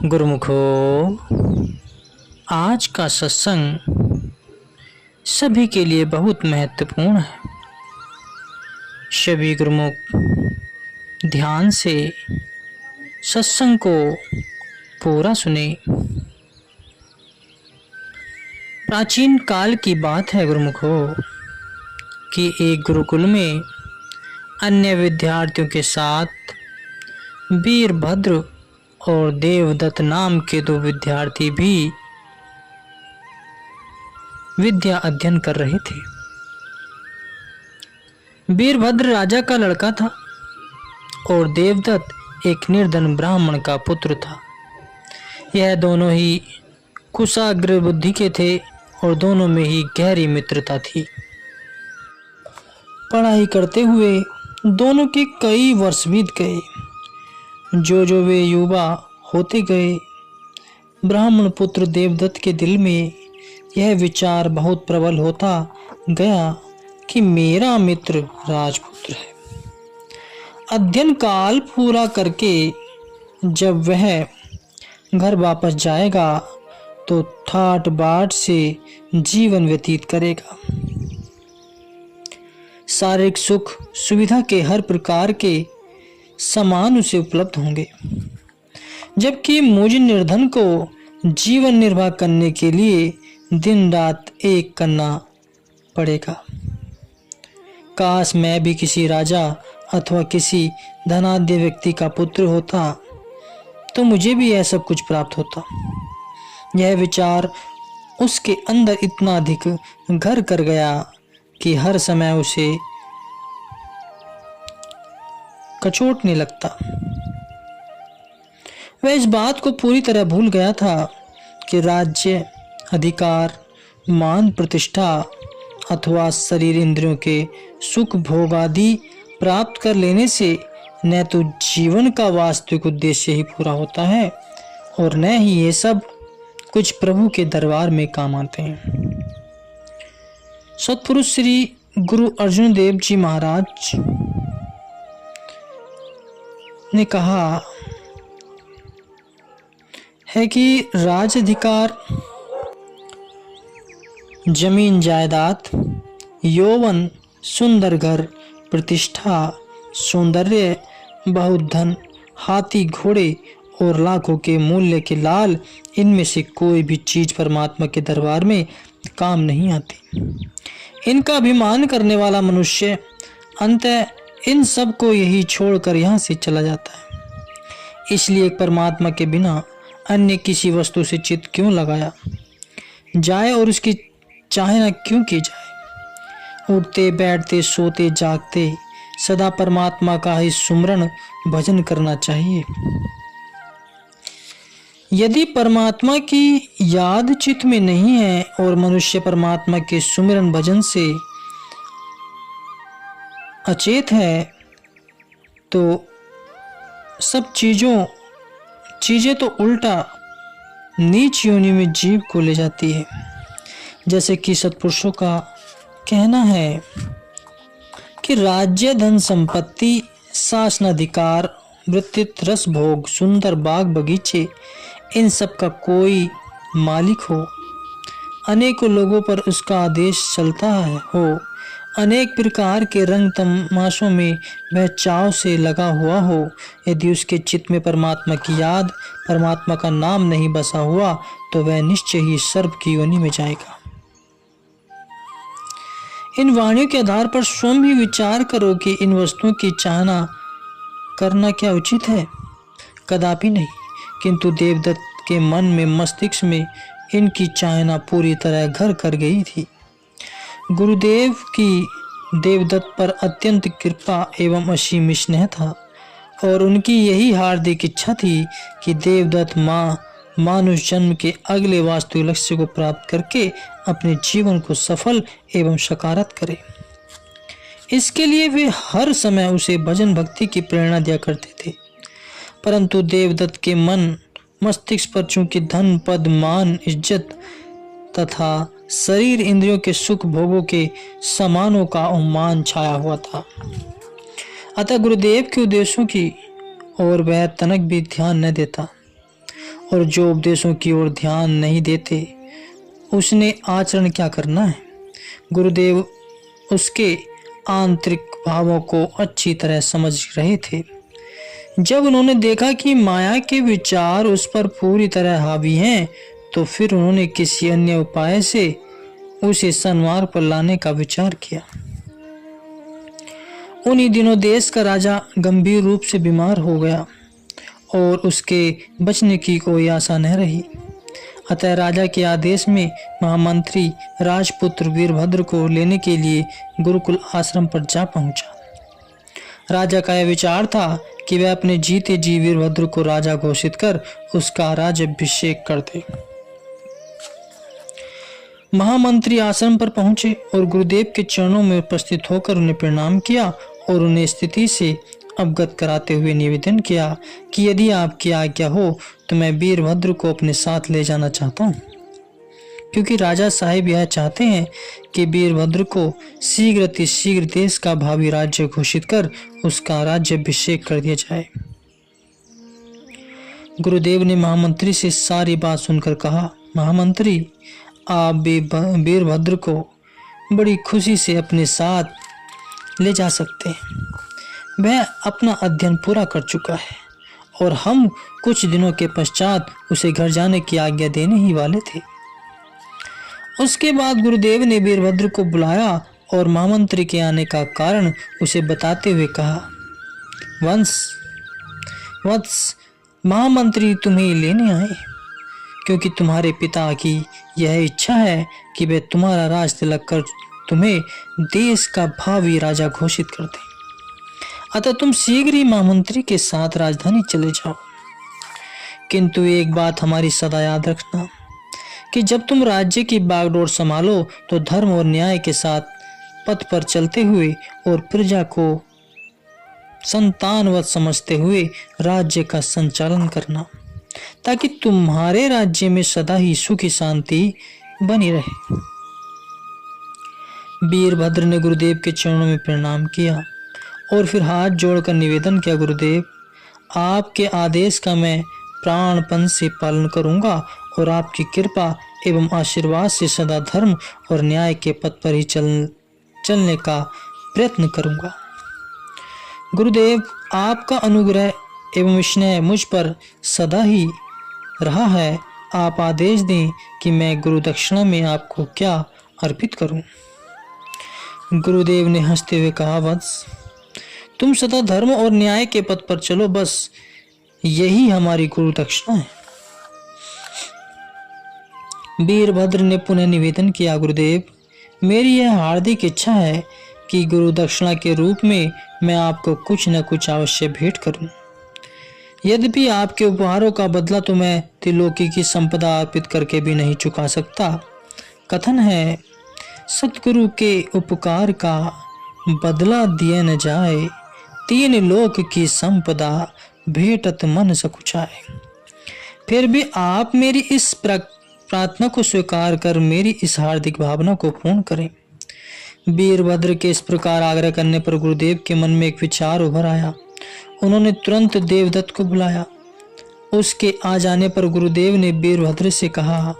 गुरुमुखो, आज का सत्संग सभी के लिए बहुत महत्वपूर्ण है। सभी गुरुमुख ध्यान से सत्संग को पूरा सुने। प्राचीन काल की बात है गुरुमुखो कि एक गुरुकुल में अन्य विद्यार्थियों के साथ वीरभद्र और देवदत्त नाम के दो विद्यार्थी भी विद्या अध्ययन कर रहे थे। वीरभद्र राजा का लड़का था और देवदत्त एक निर्धन ब्राह्मण का पुत्र था। यह दोनों ही कुशाग्र बुद्धि के थे और दोनों में ही गहरी मित्रता थी। पढ़ाई करते हुए दोनों के कई वर्ष बीत गए। जो वे युवा होते गए, ब्राह्मण पुत्र देवदत्त के दिल में यह विचार बहुत प्रबल होता गया कि मेरा मित्र राजपुत्र है। अध्ययन काल पूरा करके जब वह घर वापस जाएगा तो ठाट बाट से जीवन व्यतीत करेगा। शारीरिक सुख सुविधा के हर प्रकार के सामान उसे उपलब्ध होंगे, जबकि मुझ निर्धन को जीवन निर्वाह करने के लिए दिन रात एक करना पड़ेगा। काश मैं भी किसी राजा अथवा किसी धनाढ्य व्यक्ति का पुत्र होता तो मुझे भी यह सब कुछ प्राप्त होता। यह विचार उसके अंदर इतना अधिक घर कर गया कि हर समय उसे कचोटने लगता। वह इस बात को पूरी तरह भूल गया था कि राज्य, अधिकार, मान प्रतिष्ठा अथवा शरीर इंद्रियों के सुख भोग आदि प्राप्त कर लेने से न तो जीवन का वास्तविक उद्देश्य ही पूरा होता है और न ही ये सब कुछ प्रभु के दरबार में काम आते हैं। सतपुरुष श्री गुरु अर्जुन देव जी महाराज ने कहा है कि राज अधिकार, जमीन जायदाद, यौवन, सुंदर घर, प्रतिष्ठा, सौंदर्य, बहुत धन, हाथी घोड़े और लाखों के मूल्य के लाल, इनमें से कोई भी चीज परमात्मा के दरबार में काम नहीं आती। इनका अभिमान करने वाला मनुष्य अंततः इन सब को यही छोड़कर यहाँ से चला जाता है। इसलिए परमात्मा के बिना अन्य किसी वस्तु से चित्त क्यों लगाया जाए और उसकी चाहना क्यों की जाए। उठते बैठते सोते जागते सदा परमात्मा का ही सुमरण भजन करना चाहिए। यदि परमात्मा की याद चित्त में नहीं है और मनुष्य परमात्मा के सुमिरन भजन से अचेत है तो सब चीजें तो उल्टा नीच योनि में जीव को ले जाती है। जैसे कि सत्पुरुषों का कहना है कि राज्य, धन, संपत्ति, शासनाधिकार, वृत्तित्व, रस भोग, सुंदर बाग बगीचे, इन सब का कोई मालिक हो, अनेकों लोगों पर उसका आदेश चलता हो, अनेक प्रकार के रंग तमाशों में वह चाव से लगा हुआ हो, यदि उसके चित्त में परमात्मा की याद, परमात्मा का नाम नहीं बसा हुआ तो वह निश्चय ही सर्प की योनि में जाएगा। इन वाणियों के आधार पर स्वयं ही विचार करो कि इन वस्तुओं की चाहना करना क्या उचित है? कदापि नहीं। किंतु देवदत्त के मन में, मस्तिष्क में इनकी चाहना पूरी तरह घर कर गई थी। गुरुदेव की देवदत्त पर अत्यंत कृपा एवं असीम स्नेह था और उनकी यही हार्दिक इच्छा थी कि देवदत्त मानुष जन्म के अगले वास्तविक लक्ष्य को प्राप्त करके अपने जीवन को सफल एवं सकारात्मक करे। इसके लिए वे हर समय उसे भजन भक्ति की प्रेरणा दिया करते थे। परंतु देवदत्त के मन मस्तिष्क पर चूंकि धन, पद, मान, इज्जत तथा शरीर इंद्रियों के सुख भोगों के समानों का उन्माद छाया हुआ था। अतः गुरुदेव के उद्देश्यों की ओर वह तनक भी ध्यान न देता और जो उपदेशों की ओर ध्यान नहीं देते उसने आचरण क्या करना है। गुरुदेव उसके आंतरिक भावों को अच्छी तरह समझ रहे थे। जब उन्होंने देखा कि माया के विचार उस पर पूरी तरह हावी हैं, तो फिर उन्होंने किसी अन्य उपाय से उसे सन्मार्ग पर लाने का विचार किया। उन्हीं दिनों देश का राजा गंभीर रूप से बीमार हो गया और उसके बचने की कोई आशा न रही। अतः राजा के आदेश में महामंत्री राजपुत्र वीरभद्र को लेने के लिए गुरुकुल आश्रम पर जा पहुंचा। राजा का यह विचार था कि वह अपने जीते जी वीरभद्र को राजा घोषित कर उसका राज्याभिषेक कर दे। महामंत्री आश्रम पर पहुंचे और गुरुदेव के चरणों में उपस्थित होकर उन्हें प्रणाम किया और उन्हें स्थिति से अवगत कराते हुए निवेदन किया कि यदि आपकी आज्ञा हो तो मैं वीरभद्र को अपने साथ ले जाना चाहता हूँ, क्योंकि राजा साहिब यह चाहते हैं कि वीरभद्र को शीघ्र देश का भावी राज्य घोषित कर उसका राज्याभिषेक कर दिया जाए। गुरुदेव ने महामंत्री से सारी बात सुनकर कहा, महामंत्री, आप वीरभद्र को बड़ी खुशी से अपने साथ ले जा सकते हैं। वह अपना अध्ययन पूरा कर चुका है और हम कुछ दिनों के पश्चात उसे घर जाने की आज्ञा देने ही वाले थे। उसके बाद गुरुदेव ने वीरभद्र को बुलाया और महामंत्री के आने का कारण उसे बताते हुए कहा, वत्स, महामंत्री तुम्हें लेने आए क्योंकि तुम्हारे पिता की यह इच्छा है कि वे तुम्हारा राज तिलक कर तुम्हें देश का भावी राजा घोषित कर दे। अतः तुम शीघ्र ही महामंत्री के साथ राजधानी चले जाओ। किंतु एक बात हमारी सदा याद रखना कि जब तुम राज्य की बागडोर संभालो तो धर्म और न्याय के साथ पथ पर चलते हुए और प्रजा को संतानवत समझते हुए राज्य का संचालन करना, ताकि तुम्हारे राज्य में सदा ही सुखी शांति बनी रहे। वीरभद्र ने गुरुदेव के चरणों में प्रणाम किया और फिर हाथ जोड़कर निवेदन किया, गुरुदेव, आपके आदेश का मैं प्राणपण से पालन करूंगा और आपकी कृपा एवं आशीर्वाद से सदा धर्म और न्याय के पथ पर ही चलने का प्रयत्न करूंगा। गुरुदेव, आपका अनुग्रह एवं स्नेह मुझ पर सदा ही रहा है। आप आदेश दें कि मैं गुरु दक्षिणा में आपको क्या अर्पित करूं। गुरुदेव ने हंसते हुए कहा, वत्स, तुम सदा धर्म और न्याय के पथ पर चलो, बस यही हमारी गुरु दक्षिणा है। वीरभद्र ने पुनः निवेदन किया, गुरुदेव, मेरी यह हार्दिक इच्छा है कि गुरु दक्षिणा के रूप में मैं आपको कुछ न कुछ अवश्य भेंट करूं। यद्यपि आपके उपहारों का बदला तो मैं त्रिलोकी की संपदा अर्पित करके भी नहीं चुका सकता। कथन है, सतगुरु के उपकार का बदला दिया न जाए, तीन लोक की संपदा भेटत मन सकुचाए। फिर भी आप मेरी इस प्रार्थना को स्वीकार कर मेरी इस हार्दिक भावना को पूर्ण करें। वीरभद्र के इस प्रकार आग्रह करने पर गुरुदेव के मन में एक विचार उभर आया। उन्होंने तुरंत देवदत्त को बुलाया। उसके आ जाने पर गुरुदेव ने वीरभद्र से कहा,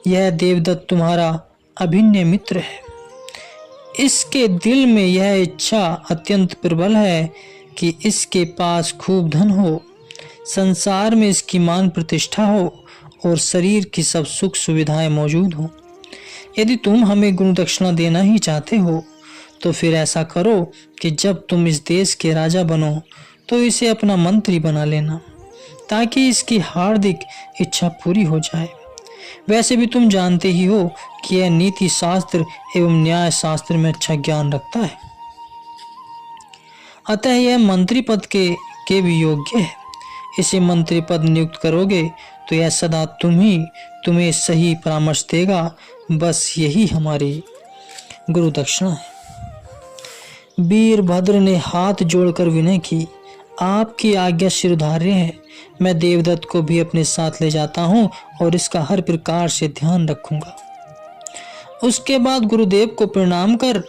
यह देवदत्त तुम्हारा अभिन्न मित्र है। इसके दिल में यह इच्छा अत्यंत प्रबल है कि इसके पास खूब धन हो, संसार में इसकी मान प्रतिष्ठा हो और शरीर की सब सुख सुविधाएं मौजूद हो। यदि तुम हमें गुरु दक्षिणा देना ही चाहते हो तो फिर ऐसा करो कि जब तुम इस देश के राजा बनो तो इसे अपना मंत्री बना लेना, ताकि इसकी हार्दिक इच्छा पूरी हो जाए। वैसे भी तुम जानते ही हो कि यह नीति शास्त्र एवं न्याय शास्त्र में अच्छा ज्ञान रखता है, अतः यह मंत्री पद के भी योग्य है। इसे मंत्री पद नियुक्त करोगे तो यह सदा तुम्हें सही परामर्श देगा। बस यही हमारी गुरु दक्षिणा है। वीरभद्र ने हाथ जोड़कर विनय की, आपकी आज्ञा शिरोधार्य है। मैं देवदत्त को भी अपने साथ ले जाता हूँ और इसका हर प्रकार से ध्यान रखूंगा। उसके बाद गुरुदेव को प्रणाम कर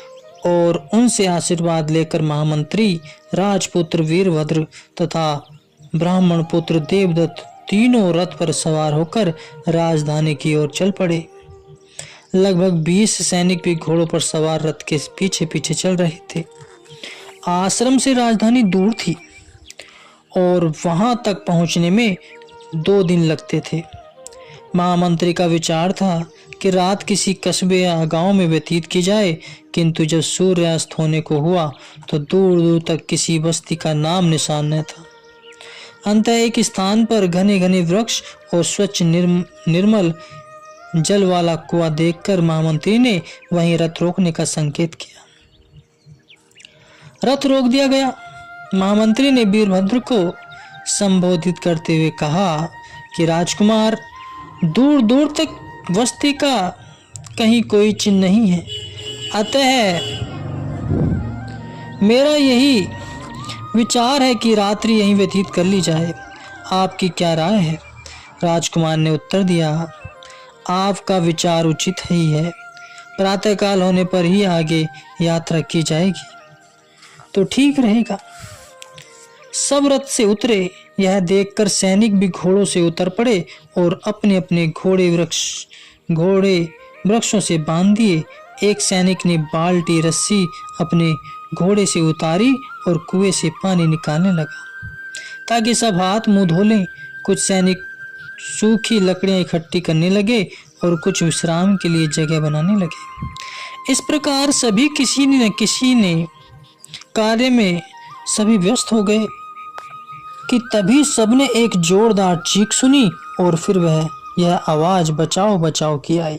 और उनसे आशीर्वाद लेकर महामंत्री राजपुत्र वीरभद्र तथा ब्राह्मण पुत्र देवदत्त तीनों रथ पर सवार होकर राजधानी की ओर चल पड़े। लगभग 20 सैनिक भी घोड़ों पर सवार रथ के पीछे पीछे चल रहे थे। आश्रम से राजधानी दूर थी और वहां तक पहुंचने में 2 दिन लगते थे। महामंत्री का विचार था कि रात किसी कस्बे या गांव में व्यतीत की जाए, किंतु जब सूर्यास्त होने को हुआ तो दूर दूर तक किसी बस्ती का नाम निशान न था। अंततः एक स्थान पर घने घने वृक्ष और स्वच्छ निर्मल जल वाला कुआं देखकर महामंत्री ने वहीं रथ रोकने का संकेत किया। रथ रोक दिया गया। महामंत्री ने वीरभद्र को संबोधित करते हुए कहा कि राजकुमार, दूर दूर तक बस्ती का कहीं कोई चिन्ह नहीं है, अतः मेरा यही विचार है कि रात्रि यहीं व्यतीत कर ली जाए। आपकी क्या राय है? राजकुमार ने उत्तर दिया, आपका विचार उचित ही है। प्रातःकाल होने पर ही आगे यात्रा की जाएगी तो ठीक रहेगा। सब रथ से उतरे। यह देखकर सैनिक भी घोड़ों से उतर पड़े और अपने अपने घोड़े वृक्षों से बांध दिए। एक सैनिक ने बाल्टी रस्सी अपने घोड़े से उतारी और कुएं से पानी निकालने लगा ताकि सब हाथ मुंह धो लें। कुछ सैनिक सूखी लकड़ियां इकट्ठी करने लगे और कुछ विश्राम के लिए जगह बनाने लगे। इस प्रकार सभी किसी न किसी ने कार्य में सभी व्यस्त हो गए कि तभी सबने एक जोरदार चीख सुनी और फिर यह आवाज बचाओ बचाओ की आई।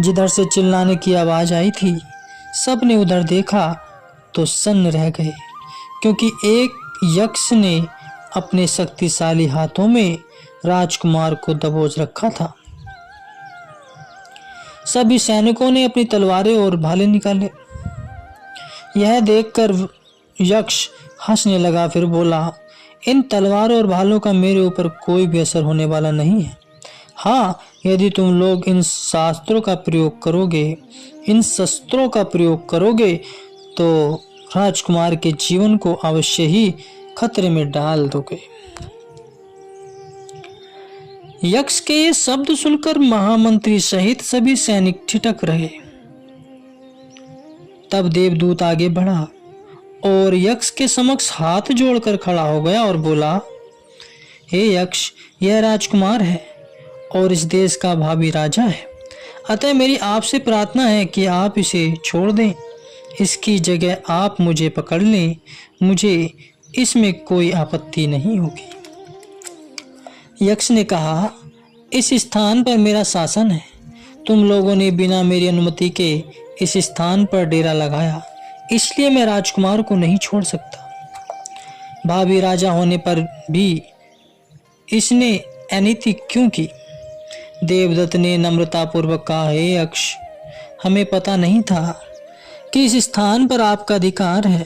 जिधर से चिल्लाने की आवाज आई थी, सबने उधर देखा तो सन्न रह गए, क्योंकि एक यक्ष ने अपने शक्तिशाली हाथों में राजकुमार को दबोच रखा था। सभी सैनिकों ने अपनी तलवारें और भाले निकाले। यह देखकर यक्ष हंसने लगा, फिर बोला, इन तलवारों और भालों का मेरे ऊपर कोई भी असर होने वाला नहीं है। हाँ, यदि तुम लोग इन शस्त्रों का प्रयोग करोगे तो राजकुमार के जीवन को अवश्य ही खतरे में डाल दोगे। यक्ष के ये शब्द सुनकर महामंत्री सहित सभी सैनिक ठिठक रहे। तब देवदूत आगे बढ़ा और यक्ष के समक्ष हाथ जोड़कर खड़ा हो गया और बोला, हे यक्ष, यह राजकुमार है और इस देश का भावी राजा है। अतः मेरी आपसे प्रार्थना है कि आप इसे छोड़ दें। इसकी जगह आप मुझे पकड़ लें। मुझे इसमें कोई आपत्ति नहीं होगी। यक्ष ने कहा, इस स्थान पर मेरा शासन है। तुम लोगों ने बिना मेरी अनुमति के इस स्थान पर डेरा लगाया, इसलिए मैं राजकुमार को नहीं छोड़ सकता। भावी राजा होने पर भी इसने अनीति क्यों की? देवदत्त ने नम्रतापूर्वक कहा, हे यक्ष, हमें पता नहीं था कि इस स्थान पर आपका अधिकार है,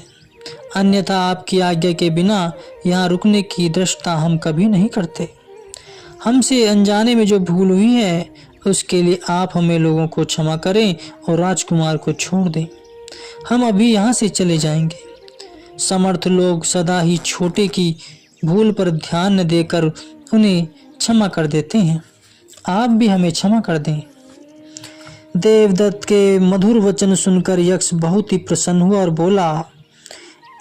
अन्यथा आपकी आज्ञा के बिना यहाँ रुकने की दृष्टता हम कभी नहीं करते। हमसे अनजाने में जो भूल हुई है उसके लिए आप हमें लोगों को क्षमा करें और राजकुमार को छोड़ दें। हम अभी यहाँ से चले जाएंगे। समर्थ लोग सदा ही छोटे की भूल पर ध्यान न देकर उन्हें क्षमा कर देते हैं। आप भी हमें क्षमा कर दें। देवदत्त के मधुर वचन सुनकर यक्ष बहुत ही प्रसन्न हुआ और बोला,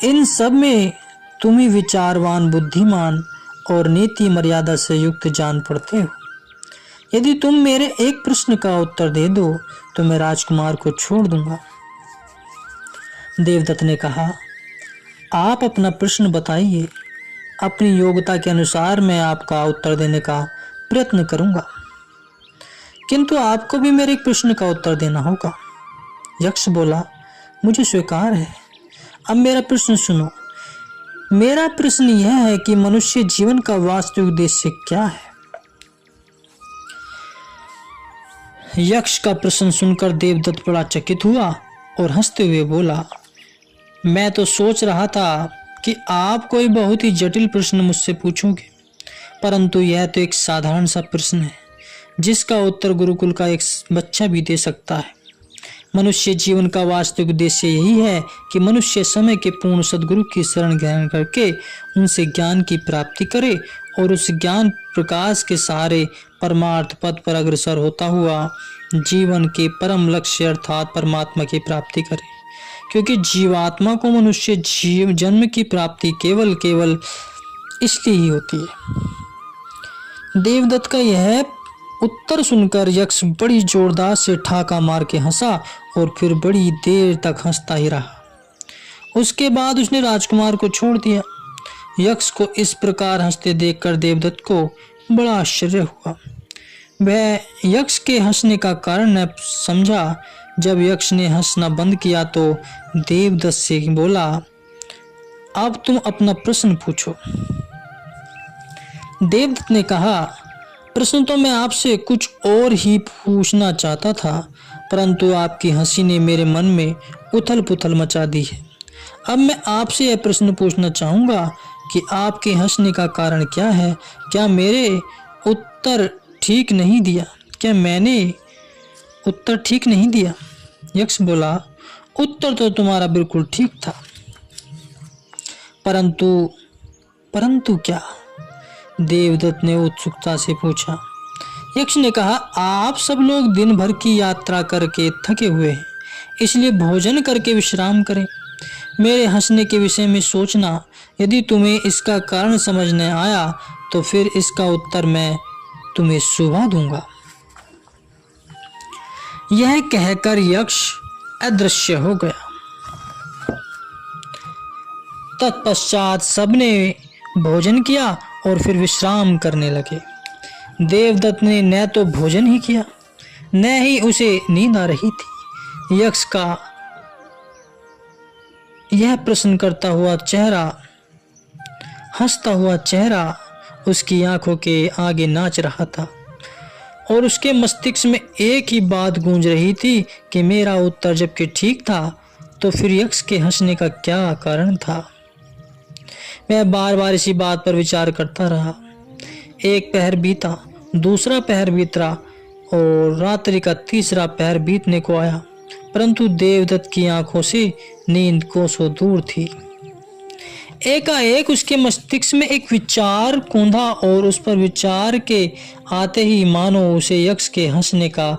इन सब में तुम ही विचारवान, बुद्धिमान और नीति मर्यादा से युक्त जान पड़ते हो। यदि तुम मेरे एक प्रश्न का उत्तर दे दो तो मैं राजकुमार को छोड़ दूंगा। देवदत्त ने कहा, आप अपना प्रश्न बताइए। अपनी योग्यता के अनुसार मैं आपका उत्तर देने का प्रयत्न करूंगा, किंतु आपको भी मेरे एक प्रश्न का उत्तर देना होगा। यक्ष बोला, मुझे स्वीकार है। अब मेरा प्रश्न सुनो। मेरा प्रश्न यह है कि मनुष्य जीवन का वास्तविक उद्देश्य क्या है? यक्ष का प्रश्न सुनकर देवदत्त बड़ा चकित हुआ और हंसते हुए बोला, मैं तो सोच रहा था कि आप कोई बहुत ही जटिल प्रश्न मुझसे पूछोगे, परंतु यह तो एक साधारण सा प्रश्न है जिसका उत्तर गुरुकुल का एक बच्चा भी दे सकता है। मनुष्य जीवन का वास्तविक उद्देश्य यही है कि मनुष्य समय के पूर्ण सद्गुरु की शरण ग्रहण करके उनसे ज्ञान की प्राप्ति करे और उस ज्ञान प्रकाश के सहारे परमार्थ पद पर अग्रसर होता हुआ जीवन के परम लक्ष्य अर्थात परमात्मा की प्राप्ति करे। क्योंकि जीवात्मा को मनुष्य जीव जन्म की प्राप्ति केवल इसलिए ही होती है। देवदत्त का यह उत्तर सुनकर यक्ष बड़ी जोरदार से ठाका मार के हंसा और फिर बड़ी देर तक हंसता ही रहा। उसके बाद उसने राजकुमार को छोड़ दिया। यक्ष को इस प्रकार हंसते देखकर देवदत्त को बड़ा आश्चर्य हुआ। वह यक्ष के हंसने का कारण न समझा। जब यक्ष ने हंसना बंद किया तो देवदत्त से बोला, अब तुम अपना प्रश्न पूछो। देवदत्त ने कहा, प्रश्न तो मैं आपसे कुछ और ही पूछना चाहता था, परंतु आपकी हंसी ने मेरे मन में उथल पुथल मचा दी है। अब मैं आपसे यह प्रश्न पूछना चाहूँगा कि आपके हंसने का कारण क्या है? क्या मेरे उत्तर ठीक नहीं दिया? क्या मैंने उत्तर ठीक नहीं दिया? यक्ष बोला, उत्तर तो तुम्हारा बिल्कुल ठीक था, परंतु क्या? देवदत्त ने उत्सुकता से पूछा। यक्ष ने कहा, आप सब लोग दिन भर की यात्रा करके थके हुए हैं, इसलिए भोजन करके विश्राम करें। मेरे हंसने के विषय में सोचना। यदि तुम्हें इसका कारण समझ न आया तो फिर इसका उत्तर मैं तुम्हें सुबह दूंगा। यह कहकर यक्ष अदृश्य हो गया। तत्पश्चात सबने भोजन किया और फिर विश्राम करने लगे। देवदत्त ने न तो भोजन ही किया, न ही उसे नींद आ रही थी। यक्ष का यह प्रश्न करता हुआ चेहरा, हंसता हुआ चेहरा उसकी आंखों के आगे नाच रहा था और उसके मस्तिष्क में एक ही बात गूंज रही थी कि मेरा उत्तर जबकि ठीक था तो फिर यक्ष के हंसने का क्या कारण था। मैं बार बार इसी बात पर विचार करता रहा। एक पहर बीता, दूसरा पहर बीता और रात्रि का तीसरा पहर बीतने को आया, परंतु देवदत्त की आंखों से नींद कोसों दूर थी। एकाएक उसके मस्तिष्क में एक विचार कूंधा और उस पर विचार के आते ही मानो उसे यक्ष के हंसने का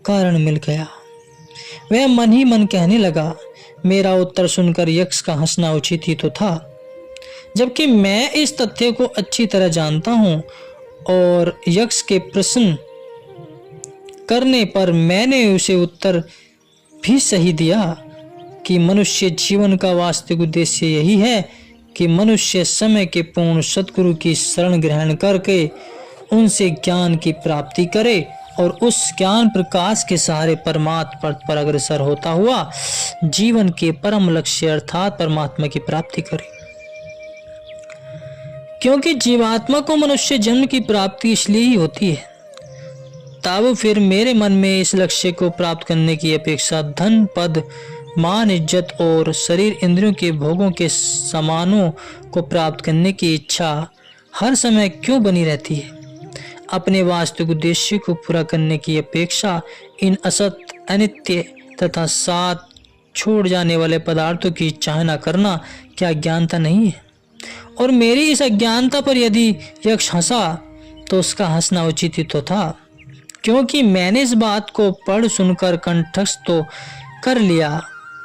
कारण मिल गया। वह मन ही मन कहने लगा, मेरा उत्तर सुनकर यक्ष का हंसना उचित ही तो था, जबकि मैं इस तथ्य को अच्छी तरह जानता हूँ और यक्ष के प्रश्न करने पर मैंने उसे उत्तर भी सही दिया कि मनुष्य जीवन का वास्तविक उद्देश्य यही है कि मनुष्य समय के पूर्ण सद्गुरु की शरण ग्रहण करके उनसे ज्ञान की प्राप्ति करे और उस ज्ञान प्रकाश के सहारे परमात्मा पद पर अग्रसर होता हुआ जीवन के परम लक्ष्य अर्थात परमात्मा की प्राप्ति करे। क्योंकि जीवात्मा को मनुष्य जन्म की प्राप्ति इसलिए ही होती है, तब फिर मेरे मन में इस लक्ष्य को प्राप्त करने की अपेक्षा धन, पद, मान, इज्जत और शरीर इंद्रियों के भोगों के सामानों को प्राप्त करने की इच्छा हर समय क्यों बनी रहती है? अपने वास्तविक उद्देश्य को पूरा करने की अपेक्षा इन असत, अनित्य तथा साथ छोड़ जाने वाले पदार्थों की चाहना करना क्या अज्ञानता नहीं है? और मेरी इस अज्ञानता पर यदि यक्ष हंसा तो उसका हंसना उचित ही तो था, क्योंकि मैंने इस बात को पढ़ सुनकर कंठस्थ तो कर लिया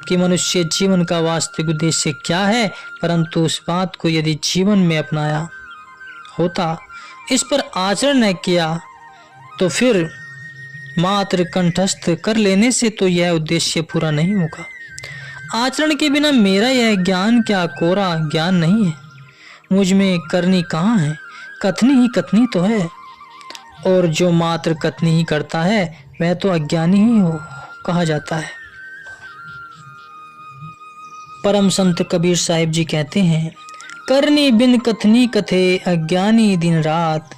कि मनुष्य जीवन का वास्तविक उद्देश्य क्या है, परंतु उस बात को यदि जीवन में अपनाया होता, इस पर आचरण न किया तो फिर मात्र कंठस्थ कर लेने से तो यह उद्देश्य पूरा नहीं होगा। आचरण के बिना मेरा यह ज्ञान क्या कोरा ज्ञान नहीं है? मुझ में करनी कहाँ है? कथनी ही कथनी तो है, और जो मात्र कथनी ही करता है वह तो अज्ञानी ही हो कहा जाता है। परम संत कबीर साहिब जी कहते हैं, करनी बिन कथनी कथे अज्ञानी दिन रात,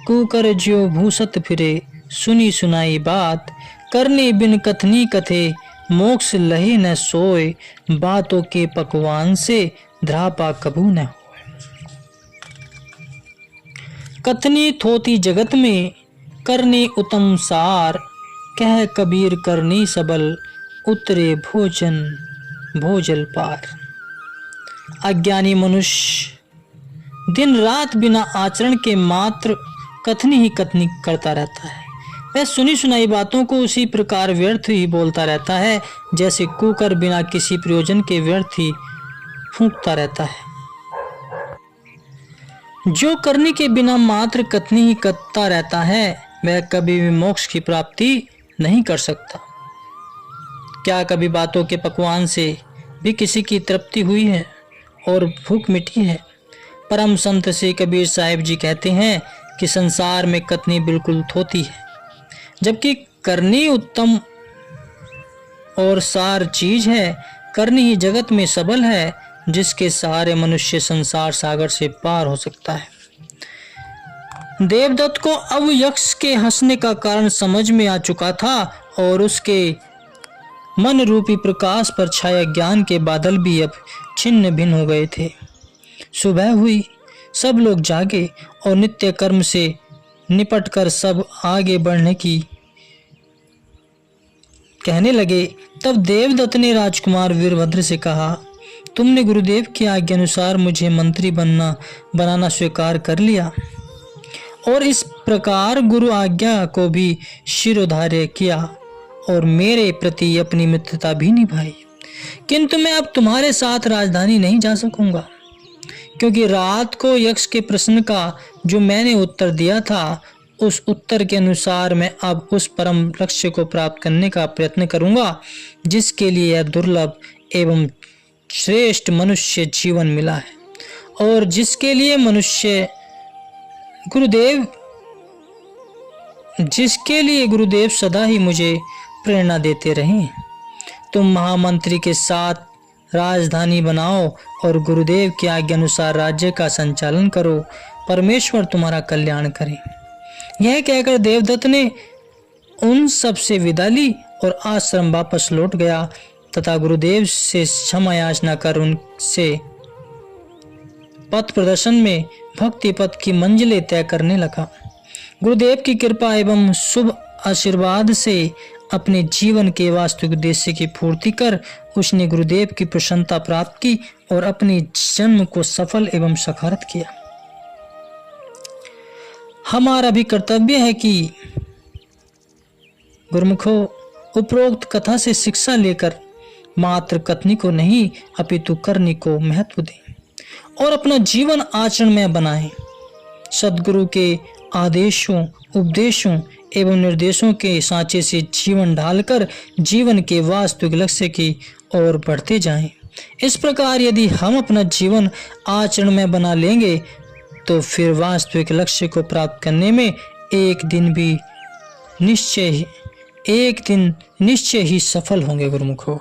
कुकर ज्यो भूसत फिरे सुनी सुनाई बात। करनी बिन कथनी कथे मोक्ष लहे न सोए, बातों के पकवान से ध्रापा कबू न होए। कथनी थोती जगत में करनी उत्तम सार, कह कबीर करनी सबल उतरे भोजन भोजल पार। अज्ञानी मनुष्य दिन रात बिना आचरण के मात्र कथनी ही कथनी करता रहता है। वह सुनी सुनाई बातों को उसी प्रकार व्यर्थ ही बोलता रहता है जैसे कुकर बिना किसी प्रयोजन के व्यर्थ ही फूंकता रहता है। जो करने के बिना मात्र कथनी ही करता रहता है वह कभी भी मोक्ष की प्राप्ति नहीं कर सकता। क्या कभी बातों के पकवान से भी किसी की तृप्ति हुई है और भूख मिटी है? परम संत श्री कबीर साहिब जी कहते हैं कि संसार में कथनी बिल्कुल थोती है, जबकि करनी उत्तम और सार चीज है। करनी ही जगत में सबल है, जिसके सहारे मनुष्य संसार सागर से पार हो सकता है। देवदत्त को अब यक्ष के हंसने का कारण समझ में आ चुका था और उसके मन रूपी प्रकाश पर छाया ज्ञान के बादल भी अब छिन्न भिन्न हो गए थे। सुबह हुई, सब लोग जागे और नित्य कर्म से निपटकर सब आगे बढ़ने की कहने लगे। तब देवदत्त ने राजकुमार वीरभद्र से कहा, तुमने गुरुदेव की आज्ञा अनुसार मुझे मंत्री बनाना स्वीकार कर लिया और इस प्रकार गुरु आज्ञा को भी शिरोधार्य किया और मेरे प्रति अपनी मित्रता भी निभाई। किंतु मैं अब तुम्हारे साथ राजधानी नहीं जा सकूंगा, क्योंकि रात को यक्ष के प्रश्न का जो मैंने उत्तर दिया था उस उत्तर के अनुसार मैं अब उस परम लक्ष्य को प्राप्त करने का प्रयत्न करूंगा जिसके लिए यह दुर्लभ एवं श्रेष्ठ मनुष्य जीवन मिला है और जिसके लिए गुरुदेव सदा ही मुझे प्रेरणा देते रहे। तुम महामंत्री के साथ राजधानी बनाओ और गुरुदेव की आज्ञा अनुसार राज्य का संचालन करो। परमेश्वर तुम्हारा कल्याण करे। यह कहकर देवदत्त ने उन सब से विदा ली और आश्रम वापस लौट गया तथा गुरुदेव से क्षमा याचना कर उनसे पथ प्रदर्शन में भक्ति पथ की मंजिलें तय करने लगा। गुरुदेव की कृपा एवं शुभ आशीर्वाद से अपने जीवन के वास्तविक उद्देश्य की पूर्ति कर उसने गुरुदेव की प्रसन्नता प्राप्त की और अपने जन्म को सफल एवं सखारत किया। हमारा भी कर्तव्य है कि गुरुमुखों उपरोक्त कथा से शिक्षा लेकर मात्र कथनी को नहीं अपितु करनी को महत्व दें और अपना जीवन आचरण में बनाएं। सद्गुरु के आदेशों उपदेशों एवं निर्देशों के सांचे से जीवन ढालकर जीवन के वास्तविक लक्ष्य की ओर बढ़ते जाएं। इस प्रकार यदि हम अपना जीवन आचरण में बना लेंगे तो फिर वास्तविक लक्ष्य को प्राप्त करने में एक दिन निश्चय ही सफल होंगे गुरुमुखों।